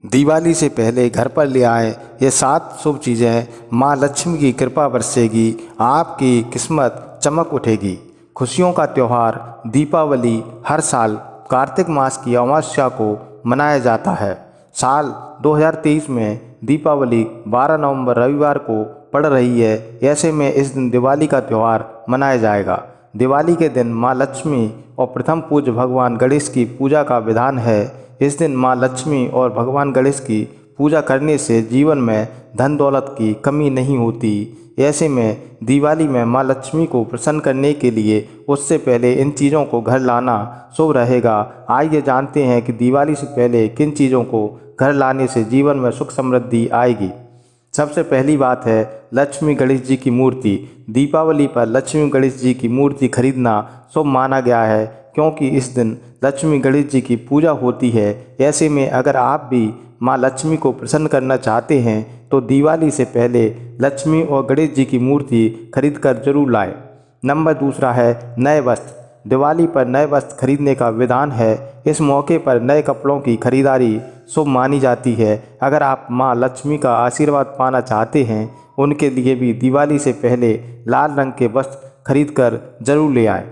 दिवाली से पहले घर पर ले आए ये 7 शुभ चीज़ें, माँ लक्ष्मी की कृपा बरसेगी, आपकी किस्मत चमक उठेगी। खुशियों का त्यौहार दीपावली हर साल कार्तिक मास की अमावस्या को मनाया जाता है। साल 2023 में दीपावली 12 नवंबर रविवार को पड़ रही है। ऐसे में इस दिन दिवाली का त्यौहार मनाया जाएगा। दिवाली के दिन माँ लक्ष्मी और प्रथम पूज्य भगवान गणेश की पूजा का विधान है। इस दिन माँ लक्ष्मी और भगवान गणेश की पूजा करने से जीवन में धन दौलत की कमी नहीं होती। ऐसे में दिवाली में माँ लक्ष्मी को प्रसन्न करने के लिए उससे पहले इन चीज़ों को घर लाना शुभ रहेगा। आइए जानते हैं कि दिवाली से पहले किन चीज़ों को घर लाने से जीवन में सुख समृद्धि आएगी। सबसे पहली बात है लक्ष्मी गणेश जी की मूर्ति। दीपावली पर लक्ष्मी गणेश जी की मूर्ति खरीदना शुभ माना गया है, क्योंकि इस दिन लक्ष्मी गणेश जी की पूजा होती है। ऐसे में अगर आप भी माँ लक्ष्मी को प्रसन्न करना चाहते हैं तो दिवाली से पहले लक्ष्मी और गणेश जी की मूर्ति खरीद कर जरूर लाएं। नंबर दूसरा है नए वस्त्र। दिवाली पर नए वस्त्र खरीदने का विधान है। इस मौके पर नए कपड़ों की खरीदारी शुभ मानी जाती है। अगर आप माँ लक्ष्मी का आशीर्वाद पाना चाहते हैं उनके लिए भी दिवाली से पहले लाल रंग के वस्त्र खरीद कर जरूर ले आएं।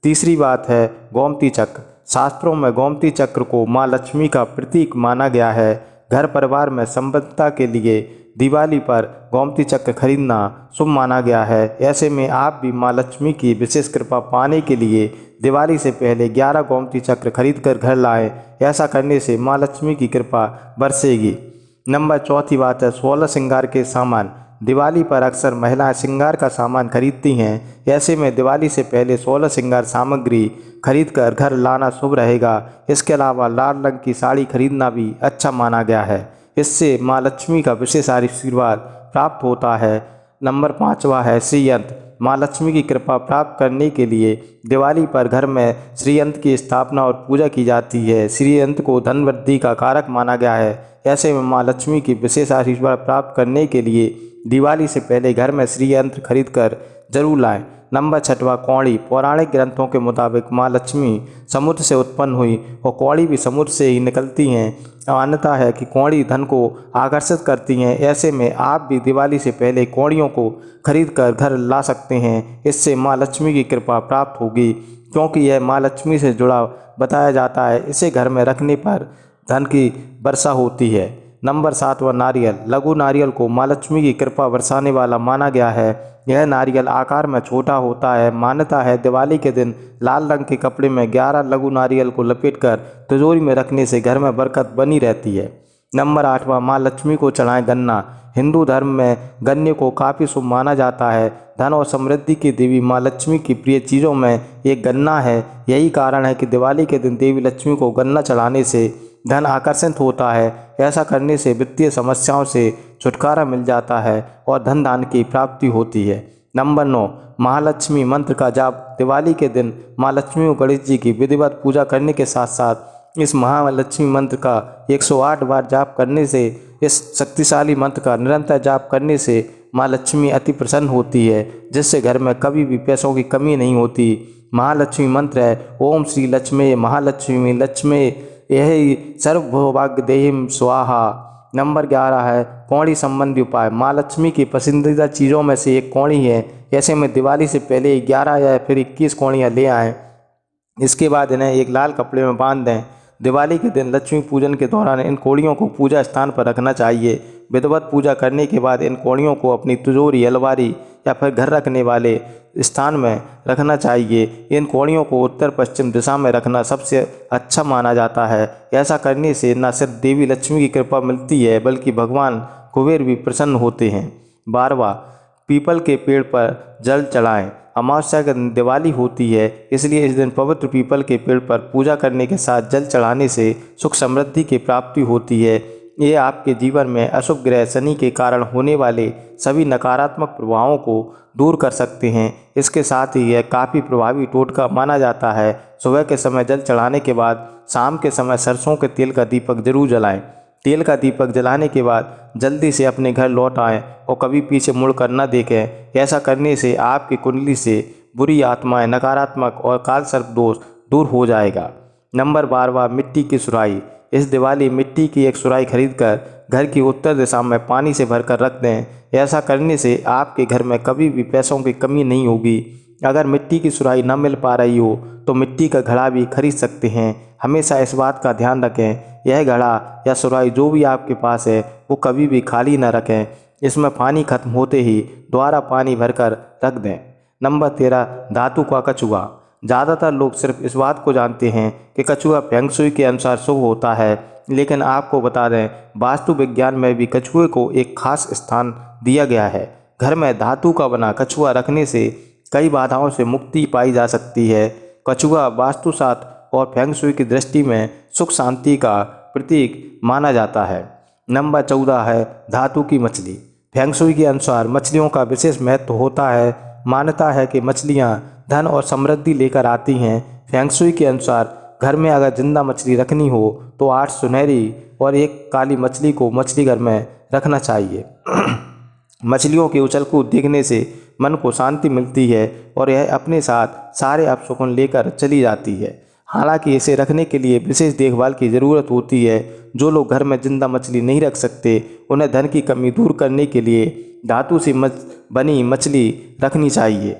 तीसरी बात है गोमती चक्र। शास्त्रों में गोमती चक्र को माँ लक्ष्मी का प्रतीक माना गया है। घर परिवार में संपन्नता के लिए दिवाली पर गोमती चक्र खरीदना शुभ माना गया है। ऐसे में आप भी माँ लक्ष्मी की विशेष कृपा पाने के लिए दिवाली से पहले 11 गोमती चक्र खरीद कर घर लाएं। ऐसा करने से माँ लक्ष्मी की कृपा बरसेगी। नंबर चौथी बात है 16 श्रृंगार के सामान। दिवाली पर अक्सर महिलाएं श्रृंगार का सामान खरीदती हैं। ऐसे में दिवाली से पहले 16 श्रृंगार सामग्री खरीद कर घर लाना शुभ रहेगा। इसके अलावा लाल रंग की साड़ी खरीदना भी अच्छा माना गया है। इससे माँ लक्ष्मी का विशेष आशीर्वाद प्राप्त होता है। नंबर 5वां है श्रीयंत्र। माँ लक्ष्मी की कृपा प्राप्त करने के लिए दिवाली पर घर में श्रीयंत्र की स्थापना और पूजा की जाती है। श्रीयंत्र को धन वृद्धि का कारक माना गया है। ऐसे में माँ लक्ष्मी की विशेष आशीर्वाद प्राप्त करने के लिए दिवाली से पहले घर में श्रीयंत्र खरीद कर जरूर लाएं। नंबर 6वां कौड़ी। पौराणिक ग्रंथों के मुताबिक माँ लक्ष्मी समुद्र से उत्पन्न हुई और कौड़ी भी समुद्र से ही निकलती हैं। मान्यता है कि कौड़ी धन को आकर्षित करती हैं। ऐसे में आप भी दिवाली से पहले कौड़ियों को खरीद कर घर ला सकते हैं। इससे माँ लक्ष्मी की कृपा प्राप्त होगी, क्योंकि यह माँ लक्ष्मी से जुड़ा बताया जाता है। इसे घर में रखने पर धन की वर्षा होती है। नंबर 7वां नारियल। लघु नारियल को माँ लक्ष्मी की कृपा बरसाने वाला माना गया है। यह नारियल आकार में छोटा होता है। मान्यता है दिवाली के दिन लाल रंग के कपड़े में 11 लघु नारियल को लपेटकर तिजोरी में रखने से घर में बरकत बनी रहती है। नंबर 8वां माँ लक्ष्मी को चढ़ाएं गन्ना। हिंदू धर्म में गन्ने को काफ़ी शुभ माना जाता है। धन और समृद्धि की देवी माँ लक्ष्मी की प्रिय चीज़ों में एक गन्ना है। यही कारण है कि दिवाली के दिन देवी लक्ष्मी को गन्ना चढ़ाने से धन आकर्षित होता है। ऐसा करने से वित्तीय समस्याओं से छुटकारा मिल जाता है और धन दान की प्राप्ति होती है। नंबर 9 महालक्ष्मी मंत्र का जाप। दिवाली के दिन माँ लक्ष्मी और गणेश जी की विधिवत पूजा करने के साथ साथ इस महालक्ष्मी मंत्र का 108 बार जाप करने से, इस शक्तिशाली मंत्र का निरंतर जाप करने से माँ लक्ष्मी अति प्रसन्न होती है, जिससे घर में कभी भी पैसों की कमी नहीं होती। महालक्ष्मी मंत्र है ओम श्री लक्ष्मी महालक्ष्मी लक्ष्मी यही सर्वभोभाग्यदेहिं स्वाहा। नंबर 11 है कौड़ी संबंधी उपाय। माँ लक्ष्मी की पसंदीदा चीज़ों में से एक कौड़ी है। ऐसे में दिवाली से पहले 11 या फिर 21 कौड़ियाँ ले आएँ। इसके बाद इन्हें एक लाल कपड़े में बांध दें। दिवाली के दिन लक्ष्मी पूजन के दौरान इन कौड़ियों को पूजा स्थान पर रखना चाहिए। विधिवत पूजा करने के बाद इन कौड़ियों को अपनी तिजोरी, अलमारी या फिर घर रखने वाले स्थान में रखना चाहिए। इन कौड़ियों को उत्तर पश्चिम दिशा में रखना सबसे अच्छा माना जाता है। ऐसा करने से न सिर्फ देवी लक्ष्मी की कृपा मिलती है, बल्कि भगवान कुबेर भी प्रसन्न होते हैं। 12वां पीपल के पेड़ पर जल चढ़ाएं। अमावस्या के दिन दिवाली होती है, इसलिए इस दिन पवित्र पीपल के पेड़ पर पूजा करने के साथ जल चढ़ाने से सुख समृद्धि की प्राप्ति होती है। ये आपके जीवन में अशुभ ग्रह शनि के कारण होने वाले सभी नकारात्मक प्रभावों को दूर कर सकते हैं। इसके साथ ही यह काफ़ी प्रभावी टोटका माना जाता है। सुबह के समय जल चढ़ाने के बाद शाम के समय सरसों के तेल का दीपक जरूर जलाएं। तेल का दीपक जलाने के बाद जल्दी से अपने घर लौट आएं और कभी पीछे मुड़ कर न देखें। ऐसा करने से आपकी कुंडली से बुरी आत्माएं, नकारात्मक और काल सर्प दोष दूर हो जाएगा। नंबर 12वां मिट्टी की सुराही। इस दिवाली मिट्टी की एक सुराही खरीदकर घर की उत्तर दिशा में पानी से भरकर रख दें। ऐसा करने से आपके घर में कभी भी पैसों की कमी नहीं होगी। अगर मिट्टी की सुराही न मिल पा रही हो तो मिट्टी का घड़ा भी खरीद सकते हैं। हमेशा इस बात का ध्यान रखें, यह घड़ा या सुराही जो भी आपके पास है वो कभी भी खाली न रखें। इसमें पानी खत्म होते ही दोबारा पानी भरकर रख दें। नंबर 13, धातु का कछुआ। ज़्यादातर लोग सिर्फ इस बात को जानते हैं कि कछुआ फेंग शुई के अनुसार शुभ होता है, लेकिन आपको बता दें वास्तु विज्ञान में भी कछुए को एक खास स्थान दिया गया है। घर में धातु का बना कछुआ रखने से कई बाधाओं से मुक्ति पाई जा सकती है। कछुआ वास्तुशास्त्र और फेंग शुई की दृष्टि में सुख शांति का प्रतीक माना जाता है। नंबर 14 है धातु की मछली। फेंग शुई के अनुसार मछलियों का विशेष महत्व होता है। मान्यता है कि मछलियां धन और समृद्धि लेकर आती हैं। फेंग शुई के अनुसार घर में अगर जिंदा मछली रखनी हो तो 8 सुनहरी और 1 काली मछली को मछली घर में रखना चाहिए। मछलियों के उछल कूद देखने से मन को शांति मिलती है और यह अपने साथ सारे अपशकुन लेकर चली जाती है। हालांकि इसे रखने के लिए विशेष देखभाल की ज़रूरत होती है। जो लोग घर में जिंदा मछली नहीं रख सकते उन्हें धन की कमी दूर करने के लिए धातु से बनी मछली रखनी चाहिए।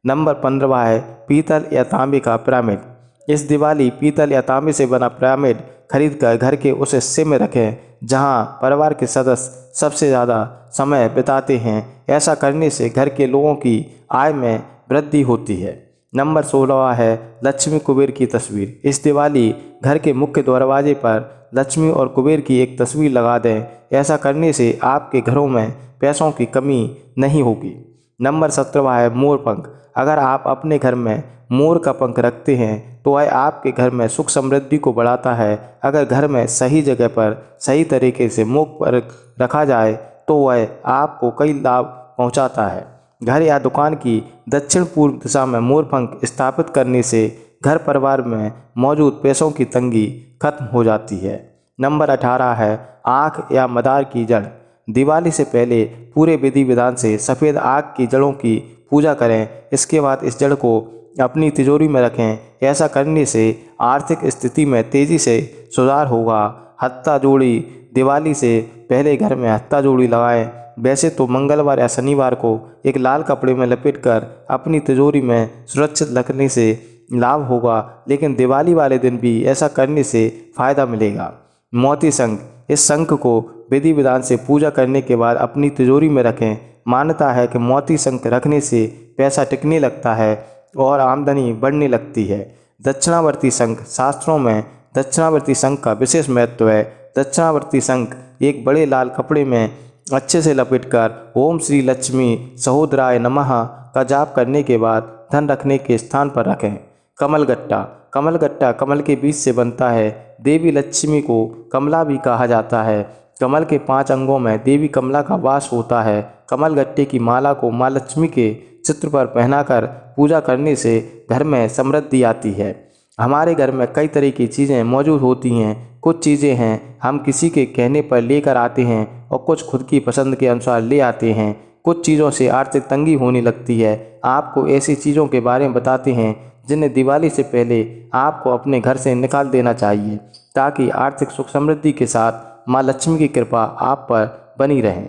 नंबर 15 है पीतल या तांबे का पिरामिड। इस दिवाली पीतल या तांबे से बना पिरामिड खरीदकर घर के उस हिस्से में रखें जहां परिवार के सदस्य सबसे ज़्यादा समय बिताते हैं। ऐसा करने से घर के लोगों की आय में वृद्धि होती है। नंबर 16 है लक्ष्मी कुबेर की तस्वीर। इस दिवाली घर के मुख्य दरवाजे पर लक्ष्मी और कुबेर की एक तस्वीर लगा दें। ऐसा करने से आपके घरों में पैसों की कमी नहीं होगी। नंबर 17 है मोर पंख। अगर आप अपने घर में मोर का पंख रखते हैं तो वह आपके घर में सुख समृद्धि को बढ़ाता है। अगर घर में सही जगह पर सही तरीके से मोर पर रखा जाए तो वह आपको कई लाभ पहुंचाता है। घर या दुकान की दक्षिण पूर्व दिशा में मोर पंख स्थापित करने से घर परिवार में मौजूद पैसों की तंगी खत्म हो जाती है। नंबर 18 है आँख या मदार की जड़। दिवाली से पहले पूरे विधि विधान से सफ़ेद आँख की जड़ों की पूजा करें। इसके बाद इस जड़ को अपनी तिजोरी में रखें। ऐसा करने से आर्थिक स्थिति में तेज़ी से सुधार होगा। हत्ता जोड़ी। दिवाली से पहले घर में हत्ता जोड़ी लगाएं। वैसे तो मंगलवार या शनिवार को एक लाल कपड़े में लपेटकर अपनी तिजोरी में सुरक्षित रखने से लाभ होगा, लेकिन दिवाली वाले दिन भी ऐसा करने से फ़ायदा मिलेगा। मोती शंख। इस शंख को विधि विधान से पूजा करने के बाद अपनी तिजोरी में रखें। मान्यता है कि मोती शंख रखने से पैसा टिकने लगता है और आमदनी बढ़ने लगती है। दक्षिणावर्ती शंख। शास्त्रों में दक्षिणावर्ती शंख का विशेष महत्व है। दक्षिणावर्ती शंख एक बड़े लाल कपड़े में अच्छे से लपेटकर ओम श्री लक्ष्मी सहोदराय नमः का जाप करने के बाद धन रखने के स्थान पर रखें। कमलगट्टा। कमलगट्टा कमल के बीज से बनता है। देवी लक्ष्मी को कमला भी कहा जाता है। कमल के 5 अंगों में देवी कमला का वास होता है। कमलगट्टे की माला को माँ लक्ष्मी के चित्र पर पहनाकर पूजा करने से घर में समृद्धि आती है। हमारे घर में कई तरह की चीज़ें मौजूद होती हैं। कुछ चीज़ें हैं हम किसी के कहने पर लेकर आते हैं और कुछ खुद की पसंद के अनुसार ले आते हैं। कुछ चीज़ों से आर्थिक तंगी होने लगती है। आपको ऐसी चीज़ों के बारे में बताते हैं जिन्हें दिवाली से पहले आपको अपने घर से निकाल देना चाहिए, ताकि आर्थिक सुख समृद्धि के साथ माँ लक्ष्मी की कृपा आप पर बनी रहे।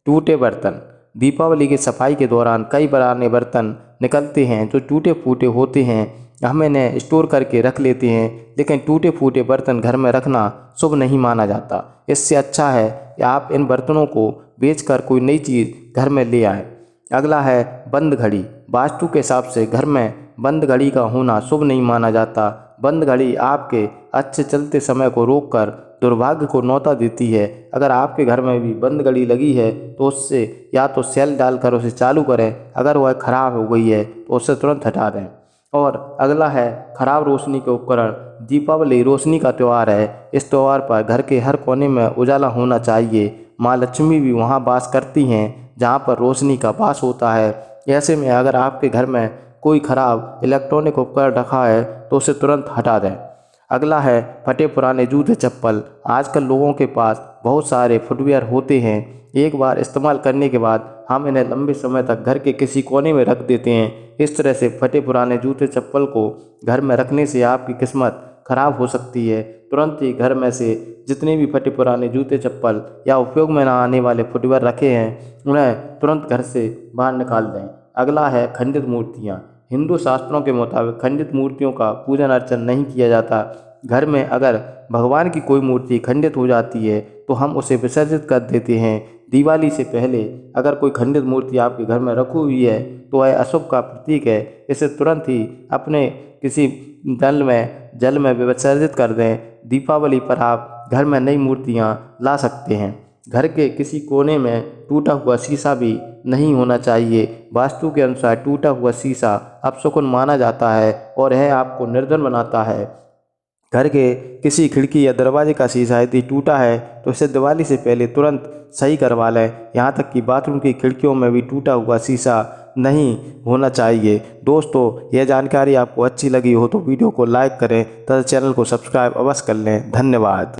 टूटे बर्तन। दीपावली की सफाई के दौरान कई पुराने बर्तन निकलते हैं जो टूटे फूटे होते हैं। हम इन्हें स्टोर करके रख लेते हैं, लेकिन टूटे फूटे बर्तन घर में रखना शुभ नहीं माना जाता। इससे अच्छा है कि आप इन बर्तनों को बेचकर कोई नई चीज़ घर में ले आएं। अगला है बंद घड़ी। वास्तु के हिसाब से घर में बंद घड़ी का होना शुभ नहीं माना जाता। बंद घड़ी आपके अच्छे चलते समय को रोककर दुर्भाग्य को न्योता देती है। अगर आपके घर में भी बंद घड़ी लगी है तो उससे या तो सेल डालकर उसे चालू करें। अगर वह खराब हो गई है तो उसे तुरंत हटा दें। और अगला है खराब रोशनी के उपकरण। दीपावली रोशनी का त्यौहार है। इस त्यौहार पर घर के हर कोने में उजाला होना चाहिए। माँ लक्ष्मी भी वहाँ वास करती हैं जहाँ पर रोशनी का वास होता है। ऐसे में अगर आपके घर में कोई खराब इलेक्ट्रॉनिक उपकरण रखा है तो उसे तुरंत हटा दें। अगला है फटे पुराने जूते चप्पल। आजकल लोगों के पास बहुत सारे फुटवियर होते हैं। एक बार इस्तेमाल करने के बाद हम इन्हें लंबे समय तक घर के किसी कोने में रख देते हैं। इस तरह से फटे पुराने जूते चप्पल को घर में रखने से आपकी किस्मत खराब हो सकती है। तुरंत ही घर में से जितने भी फटे पुराने जूते चप्पल या उपयोग में न आने वाले फुटवेयर रखे हैं उन्हें तुरंत घर से बाहर निकाल दें। अगला है खंडित मूर्तियाँ। हिंदू शास्त्रों के मुताबिक खंडित मूर्तियों का पूजन अर्चन नहीं किया जाता। घर में अगर भगवान की कोई मूर्ति खंडित हो जाती है तो हम उसे विसर्जित कर देते हैं। दिवाली से पहले अगर कोई खंडित मूर्ति आपके घर में रखी हुई है तो वह अशुभ का प्रतीक है। इसे तुरंत ही अपने किसी जल में विसर्जित कर दें। दीपावली पर आप घर में नई मूर्तियाँ ला सकते हैं। घर के किसी कोने में टूटा हुआ शीशा भी नहीं होना चाहिए। वास्तु के अनुसार टूटा हुआ शीशा अपशकुन माना जाता है और यह आपको निर्धन बनाता है। घर के किसी खिड़की या दरवाजे का शीशा यदि टूटा है तो इसे दिवाली से पहले तुरंत सही करवा लें। यहाँ तक कि बाथरूम की खिड़कियों में भी टूटा हुआ शीशा नहीं होना चाहिए। दोस्तों, यह जानकारी आपको अच्छी लगी हो तो वीडियो को लाइक करें तथा चैनल को सब्सक्राइब अवश्य कर लें। धन्यवाद।